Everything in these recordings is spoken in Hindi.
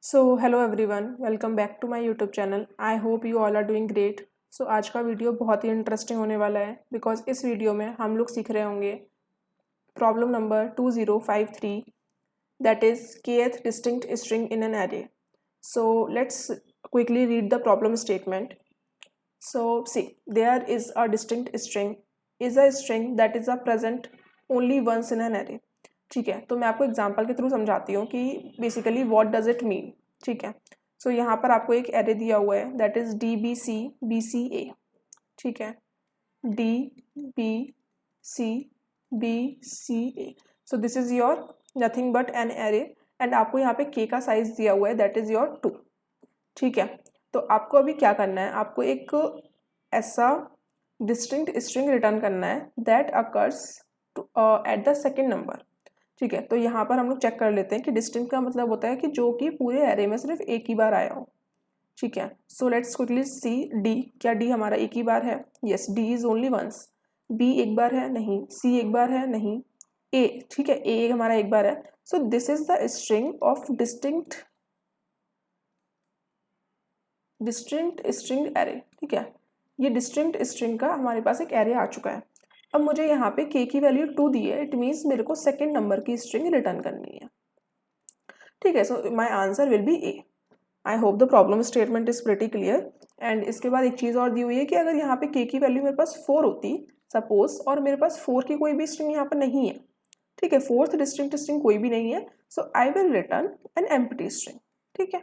Hello everyone, welcome back to my YouTube channel. I hope you all are doing great. आज का वीडियो बहुत ही इंटरेस्टिंग होने वाला है बिकॉज इस वीडियो में हम लोग सीख रहे होंगे problem number 2053, that is kth distinct string in an array. Let's quickly read the problem statement. See, there is a distinct string is a string that is a present only once in an array. ठीक है, तो मैं आपको एग्जांपल के थ्रू समझाती हूँ कि basically what does it mean. ठीक है, यहाँ पर आपको एक एरे दिया हुआ है दैट इज DBC BCA। ठीक है, DBC BCA। This is your nothing but an array and आपको यहाँ पे के का साइज दिया हुआ है दैट इज योर 2। ठीक है, तो आपको अभी क्या करना है, आपको एक ऐसा डिस्टिंक्ट स्ट्रिंग रिटर्न करना है that occurs at the second number. ठीक है, तो यहाँ पर हम लोग चेक कर लेते हैं कि डिस्टिंक्ट का मतलब होता है कि जो कि पूरे एरे में सिर्फ एक ही बार आया हो। ठीक है, लेट्स क्विकली सी डी। क्या डी हमारा एक ही बार है? Yes, D is only once. B एक बार है? नहीं। सी एक बार है? नहीं। ए, ठीक है, ए हमारा एक बार है। This is the string of distinct string array. ठीक है, ये डिस्टिंक्ट स्ट्रिंग का हमारे पास एक एरे आ चुका है। अब मुझे यहाँ पे के की वैल्यू 2 दी है, इट मीन्स मेरे को सेकेंड नंबर की स्ट्रिंग रिटर्न करनी है। ठीक है, my answer will be A. I hope the problem statement is pretty clear. And इसके बाद एक चीज़ और दी हुई है कि अगर यहाँ पे के की वैल्यू मेरे पास 4 होती सपोज, और मेरे पास 4 की कोई भी स्ट्रिंग यहाँ पर नहीं है, ठीक है, फोर्थ डिस्टिंक्ट स्ट्रिंग कोई भी नहीं है, so I will return an empty string. ठीक है,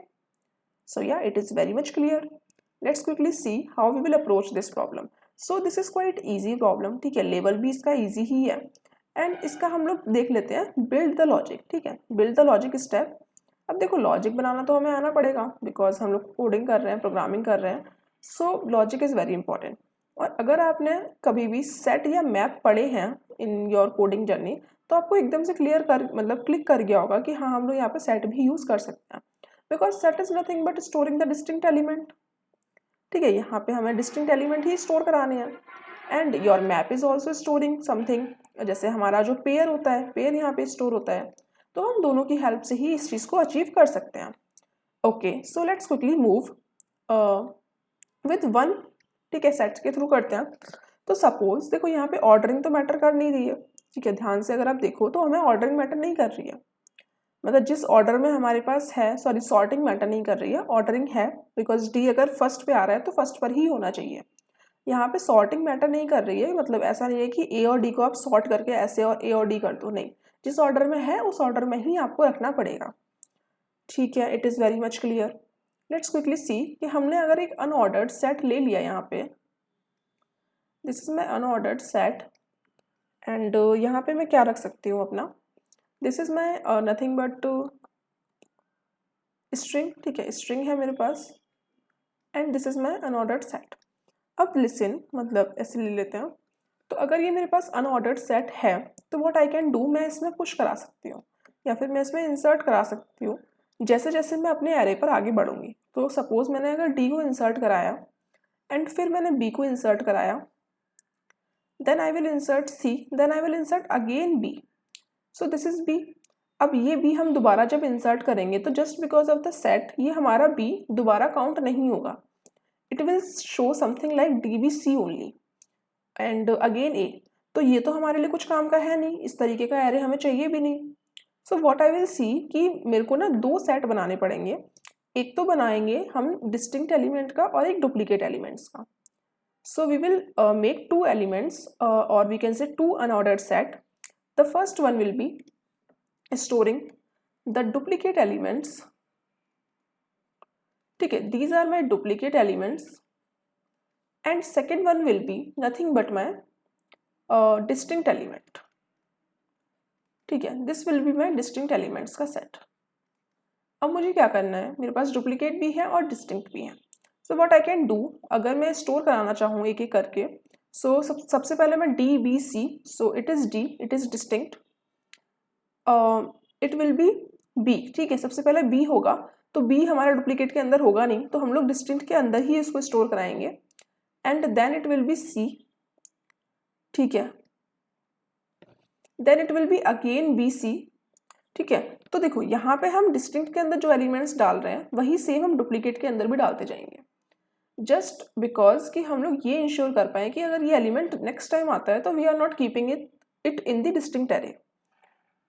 it is very much clear. Let's quickly see how we will approach this problem. This is quite easy problem। ठीक है, लेवल भी इसका easy ही है एंड इसका हम लोग देख लेते हैं बिल्ड द लॉजिक। ठीक है, बिल्ड द लॉजिक स्टेप। अब देखो, लॉजिक बनाना तो हमें आना पड़ेगा बिकॉज हम लोग कोडिंग कर रहे हैं, प्रोग्रामिंग कर रहे हैं। Logic is very important. और अगर आपने कभी भी सेट या मैप पढ़े हैं इन योर कोडिंग जर्नी तो आपको एकदम से क्लियर कर मतलब क्लिक कर गया होगा कि हाँ, हम लोग यहाँ पे सेट भी यूज़ कर सकते हैं because set is nothing but storing the distinct element. ठीक है, यहाँ पे हमें डिस्टिंक्ट एलिमेंट ही स्टोर कराने हैं and your map is also storing something. जैसे हमारा जो पेयर होता है, पेयर यहाँ पे स्टोर होता है, तो हम दोनों की हेल्प से ही इस चीज़ को अचीव कर सकते हैं। Okay, so let's quickly move with one. ठीक है, सेट्स के थ्रू करते हैं। तो सपोज देखो, यहाँ पे ऑर्डरिंग तो मैटर कर नहीं रही है। ठीक है, ध्यान से अगर आप देखो तो हमें ऑर्डरिंग मैटर नहीं कर रही है, मतलब जिस ऑर्डर में हमारे पास है, सॉरी सॉर्टिंग मैटर नहीं कर रही है, ऑर्डरिंग है बिकॉज डी अगर फर्स्ट पे आ रहा है तो फर्स्ट पर ही होना चाहिए। यहाँ पे सॉर्टिंग मैटर नहीं कर रही है, मतलब ऐसा नहीं है कि ए और डी को आप सॉर्ट करके ऐसे और ए और डी कर दो, नहीं, जिस ऑर्डर में है उस ऑर्डर में ही आपको रखना पड़ेगा। ठीक है, it is very much clear. Let's quickly सी कि हमने अगर एक अनऑर्डर्ड सेट ले लिया यहाँ पे, this is my unordered set and यहाँ पे मैं क्या रख सकती हूँ अपना, this is my nothing but string. ठीक है, स्ट्रिंग है मेरे पास and this is my unordered set. अब लिसन, मतलब ऐसे ले लेते हैं। तो अगर ये मेरे पास अनऑर्डर्ड सेट है तो व्हाट आई कैन डू, मैं इसमें पुश करा सकती हूँ या फिर मैं इसमें इंसर्ट करा सकती हूँ जैसे जैसे मैं अपने एरे पर आगे बढ़ूंगी। तो सपोज मैंने अगर डी को इंसर्ट कराया एंड फिर मैंने बी को इंसर्ट कराया, then I will insert C, then I will insert again B, so this is B. अब ये बी हम दोबारा जब इंसर्ट करेंगे तो just because of the set ये हमारा बी दोबारा काउंट नहीं होगा, it will show something like DBC only and again A. तो ये तो हमारे लिए कुछ काम का है नहीं, इस तरीके का एरे हमें चाहिए भी नहीं। So what I will see कि मेरे को ना 2 सेट बनाने पड़ेंगे। एक तो बनाएंगे हम डिस्टिंक्ट एलिमेंट का और एक डुप्लीकेट एलिमेंट्स का। So we will make 2 elements और we can say 2 unordered set. The first one will be storing the duplicate elements। ठीक है, these are my duplicate elements and second one will be nothing but my distinct element। ठीक है, this will be my distinct elements का set। अब मुझे क्या करना है, मेरे पास डुप्लीकेट भी है और डिस्टिंक्ट भी है। So what I can do, अगर मैं स्टोर कराना चाहूँ एक एक करके, सबसे पहले मैं DBC, so it is D, it is distinct, it will be B. ठीक है, सबसे पहले बी होगा, तो बी हमारा डुप्लीकेट के अंदर होगा नहीं, तो हम लोग डिस्टिंक्ट के अंदर ही इसको स्टोर कराएंगे and then it will be C. ठीक है, then it will be again BC, ठीक है, तो देखो यहाँ पे हम डिस्टिंक्ट के अंदर जो एलिमेंट्स डाल रहे हैं वही सेम हम डुप्लीकेट के अंदर भी डालते जाएंगे, जस्ट बिकॉज कि हम लोग ये इंश्योर कर पाए कि अगर ये एलिमेंट नेक्स्ट टाइम आता है तो we are not keeping it in the distinct array.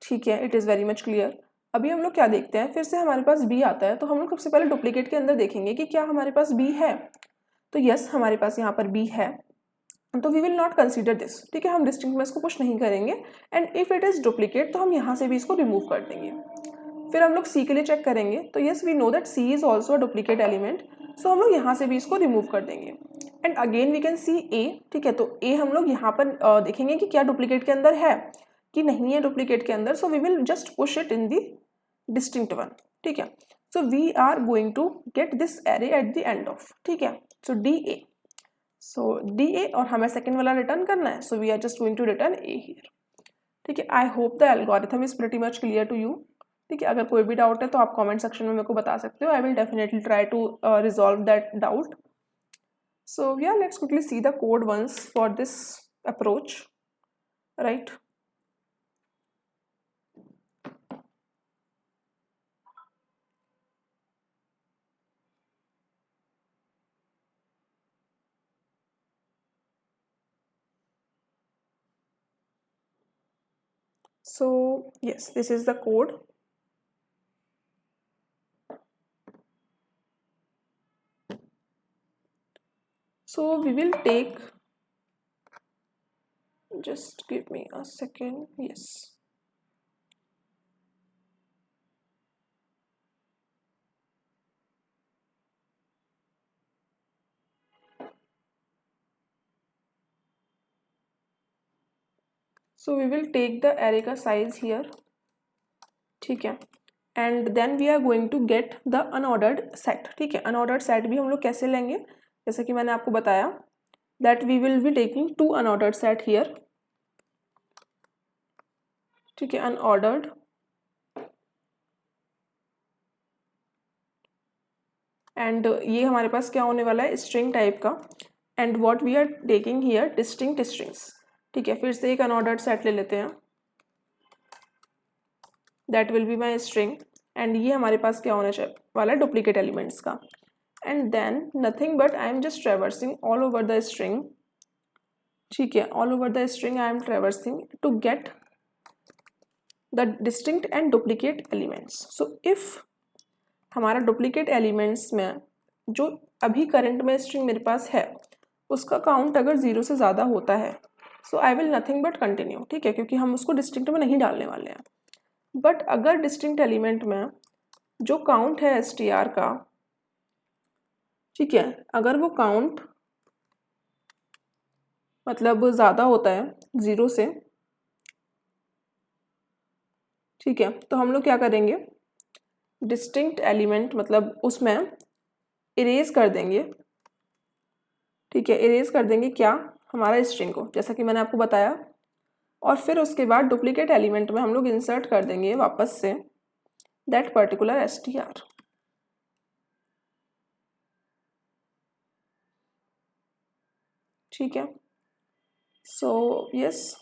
ठीक है, it is very much clear. अभी हम लोग क्या देखते हैं, फिर से हमारे पास बी आता है तो हम लोग सबसे पहले डुप्लीकेट के अंदर देखेंगे कि क्या हमारे पास बी है। तो यस, हमारे पास यहाँ पर बी है, तो we will not consider this. ठीक है, हम डिस्टिंक्ट में इसको पुश नहीं करेंगे, and if it is duplicate तो हम यहाँ से भी इसको रिमूव कर देंगे। फिर हम लोग सी के लिए चेक करेंगे, तो yes we know that C is also a duplicate element, so हम लोग यहाँ से भी इसको रिमूव कर देंगे। And again we can see A. ठीक है, तो ए हम लोग यहाँ पर देखेंगे कि क्या डुप्लीकेट के अंदर है कि नहीं है डुप्लीकेट के अंदर, so we will just push it in the distinct one. ठीक है, so we are going to get this array at the end of. ठीक है, सो D A, so D A, और हमें सेकेंड वाला रिटर्न करना है, so we are just going to return A here. ठीक है, I hope the algorithm is pretty much clear to you. ठीक है, अगर कोई भी डाउट है तो आप कमेंट सेक्शन में मेरे को बता सकते हो, I will definitely try to resolve that doubt. So या let's quickly see the code once for this approach, right. So yes, this is the code. So we will take, just give me a second, yes. So we will take the array का size here, ठीक है, and then we are going to get the unordered set। ठीक है, unordered set भी हम लोग कैसे लेंगे, जैसे कि मैंने आपको बताया that we will be taking two unordered set here। ठीक है, unordered and ये हमारे पास क्या होने वाला है, string टाइप का, and what we are taking here distinct strings। ठीक है, फिर से एक अनऑर्डर्ड सेट ले लेते हैं, that will be my string, and ये हमारे पास क्या होने वाला है, डुप्लीकेट एलिमेंट्स का। And then nothing but I am just traversing all over the string. ठीक है, all over the string I am traversing to get the distinct and duplicate elements. So if हमारा डुप्लीकेट एलिमेंट्स में जो अभी करंट में स्ट्रिंग मेरे पास है उसका काउंट अगर 0 से ज़्यादा होता है, so I will nothing but continue. ठीक है, क्योंकि हम उसको डिस्टिंक्ट में नहीं डालने वाले हैं। बट अगर डिस्टिंक्ट एलिमेंट में जो काउंट है str का, ठीक है, अगर वो काउंट मतलब ज़्यादा होता है 0 से, ठीक है, तो हम लोग क्या करेंगे, डिस्टिंक्ट एलिमेंट मतलब उसमें इरेज कर देंगे। ठीक है, इरेज कर देंगे क्या, हमारा स्ट्रिंग को, जैसा कि मैंने आपको बताया, और फिर उसके बाद डुप्लीकेट एलिमेंट में हम लोग इंसर्ट कर देंगे वापस से दैट पर्टिकुलर str। ठीक है, सो यस,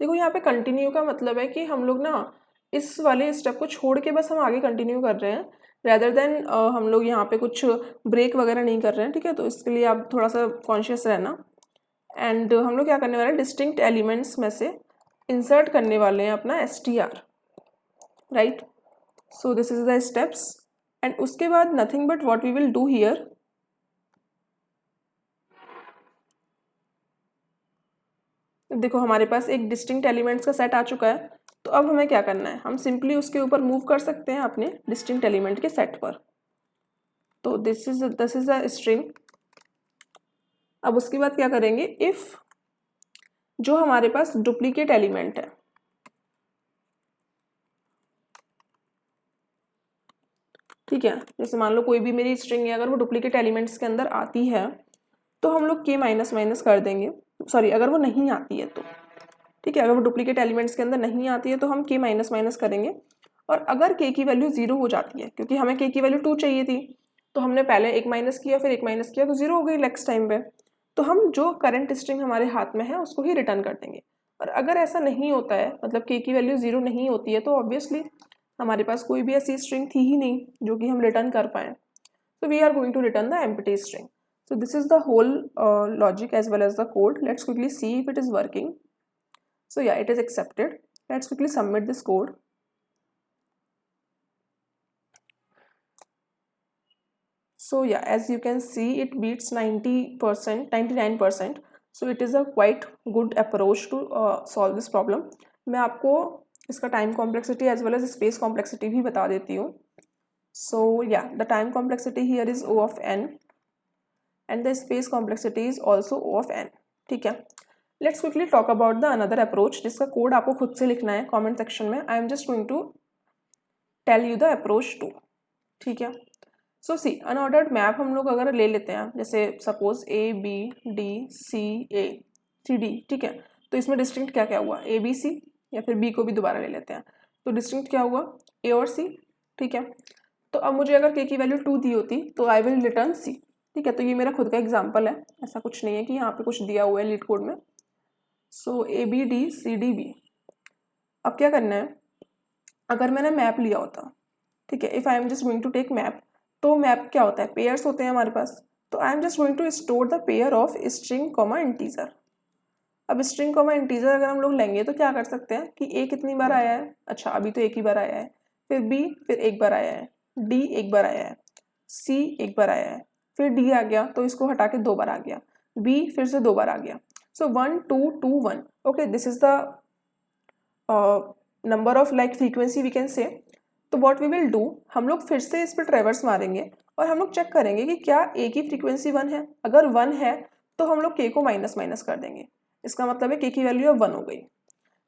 देखो यहाँ पे कंटिन्यू का मतलब है कि हम लोग ना इस वाले स्टेप को छोड़ के बस हम आगे कंटिन्यू कर रहे हैं, रेदर देन हम लोग यहाँ पे कुछ ब्रेक वगैरह नहीं कर रहे हैं। ठीक है, तो इसके लिए आप थोड़ा सा कॉन्शियस रहना। एंड हम लोग क्या करने वाले हैं, डिस्टिंक्ट एलिमेंट्स में से इंसर्ट करने वाले हैं अपना str, right. So this is the steps, and उसके बाद nothing but what we will do here, देखो हमारे पास एक डिस्टिंक्ट एलिमेंट्स का सेट आ चुका है, तो अब हमें क्या करना है, हम सिंपली उसके ऊपर मूव कर सकते हैं अपने डिस्टिंक्ट एलिमेंट के सेट पर। तो दिस इज अ स्ट्रिंग। अब उसके बाद क्या करेंगे, इफ जो हमारे पास डुप्लीकेट एलिमेंट है, ठीक है, जैसे मान लो कोई भी मेरी स्ट्रिंग है, अगर वो डुप्लीकेट एलिमेंट्स के अंदर आती है तो हम लोग k माइनस माइनस कर देंगे, सॉरी अगर वो नहीं आती है तो, ठीक है, अगर वो डुप्लीकेट एलिमेंट्स के अंदर नहीं आती है तो हम k माइनस माइनस करेंगे। और अगर k की वैल्यू 0 हो जाती है, क्योंकि हमें k की वैल्यू 2 चाहिए थी, तो हमने पहले 1 माइनस किया, फिर 1 माइनस किया, तो 0 हो गई नेक्स्ट टाइम पे, तो हम जो करंट स्ट्रिंग हमारे हाथ में है उसको ही रिटर्न कर देंगे। और अगर ऐसा नहीं होता है, मतलब k की वैल्यू 0 नहीं होती है, तो ऑब्वियसली हमारे पास कोई भी ऐसी स्ट्रिंग थी ही नहीं जो कि हम रिटर्न कर पाएँ. So we are going to return the empty string. So this is the whole logic as well as the code. Let's quickly see if it is working. So yeah, it is accepted. Let's quickly submit this code. So yeah, as you can see, it beats 90%, 99%. So it is a quite good approach to solve this problem. मैं आपको इसका time complexity as well as space complexity भी बता देती हूँ. So yeah, the time complexity here is O of n and the space complexity is also O of n. ठीक है. Let's quickly talk about the another approach जिसका कोड आपको खुद से लिखना है comment section में. I am just going to tell you the approach too. ठीक है. So see, unordered map हम लोग अगर ले लेते हैं, जैसे suppose A B D C A C D, ठीक है. तो इसमें डिस्टिंक्ट क्या क्या हुआ, A B C, या फिर B को भी दोबारा ले लेते हैं. तो डिस्टिंक्ट क्या हुआ, A और C. ठीक है. तो अब मुझे अगर K की वैल्यू 2 दी होती तो आई विल रिटर्न C. ठीक है. तो ये मेरा खुद का एग्जाम्पल है, ऐसा कुछ नहीं है कि यहाँ पे कुछ दिया हुआ है लीड कोड में. सो A B D C D B. अब क्या करना है, अगर मैंने मैप लिया होता, ठीक है, if I am just going to take map, तो मैप क्या होता है, पेयर्स होते हैं हमारे पास. तो I am just going to store the pair of string comma integer. अब स्ट्रिंग कॉमा इंटीजर अगर हम लोग लेंगे तो क्या कर सकते हैं कि A कितनी बार आया है, अच्छा अभी तो एक ही बार आया है, फिर B फिर एक बार आया है, D एक बार आया है, C एक बार आया है, फिर D आ गया तो इसको हटा के 2 बार आ गया, B फिर से 2 बार आ गया. So 1 2 2 1. Okay, this is the number of like frequency we can say. तो व्हाट वी विल डू, हम लोग फिर से इस पर ट्रेवर्स मारेंगे और हम लोग चेक करेंगे कि क्या A की फ्रीक्वेंसी 1 है. अगर 1 है तो हम लोग K को माइनस माइनस कर देंगे, इसका मतलब है K की वैल्यू अब 1 हो गई.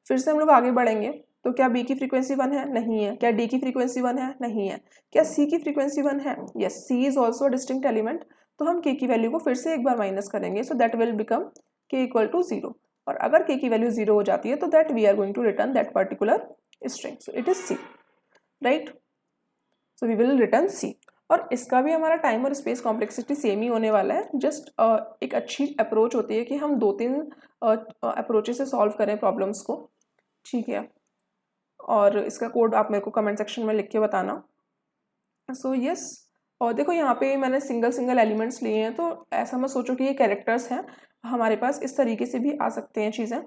फिर से हम लोग आगे बढ़ेंगे, तो क्या B की फ्रीक्वेंसी 1 है, नहीं है. क्या D की फ्रीक्वेंसी 1 है, नहीं है. क्या C की फ्रीक्वेंसी 1 है, yes, C is also distinct element. तो हम K की वैल्यू को फिर से एक बार माइनस करेंगे, so that will become K equal to 0. और अगर K की वैल्यू 0 हो जाती है तो that we are going to return that particular string. So it is C, right. So we will return C. और इसका भी हमारा टाइम और स्पेस कॉम्प्लेक्सिटी सेम ही होने वाला है. जस्ट एक अच्छी अप्रोच होती है कि हम 2-3 अप्रोचेस से सॉल्व करें प्रॉब्लम्स को. ठीक है. और इसका कोड आप मेरे को कमेंट सेक्शन में लिख के बताना. सो यस, और देखो यहाँ पे मैंने सिंगल एलिमेंट्स लिए हैं, तो ऐसा मत सोचो कि ये कैरेक्टर्स हैं. हमारे पास इस तरीके से भी आ सकते हैं चीज़ें,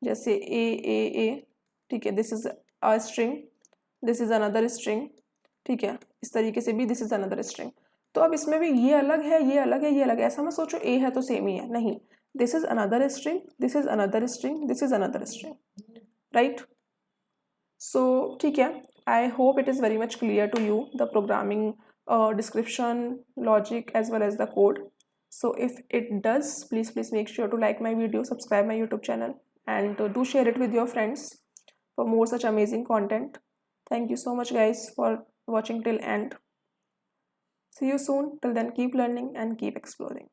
जैसे ए. ठीक है, this is a string, this is another string. ठीक है, इस तरीके से भी दिस इज अनदर स्ट्रिंग. तो अब इसमें भी ये अलग है, ये अलग है, ये अलग है. ऐसा मत सोचो ए है तो सेम ही है, नहीं. This is another string, this is another string, this is another string, right. So ठीक है, I hope it is very much clear to you the programming description, logic as well as the code. So if it does, please make sure to like my video, subscribe my YouTube channel, and do share it with your friends for more such amazing content. Thank you so much guys for watching till end. See you soon. Till then, keep learning and keep exploring.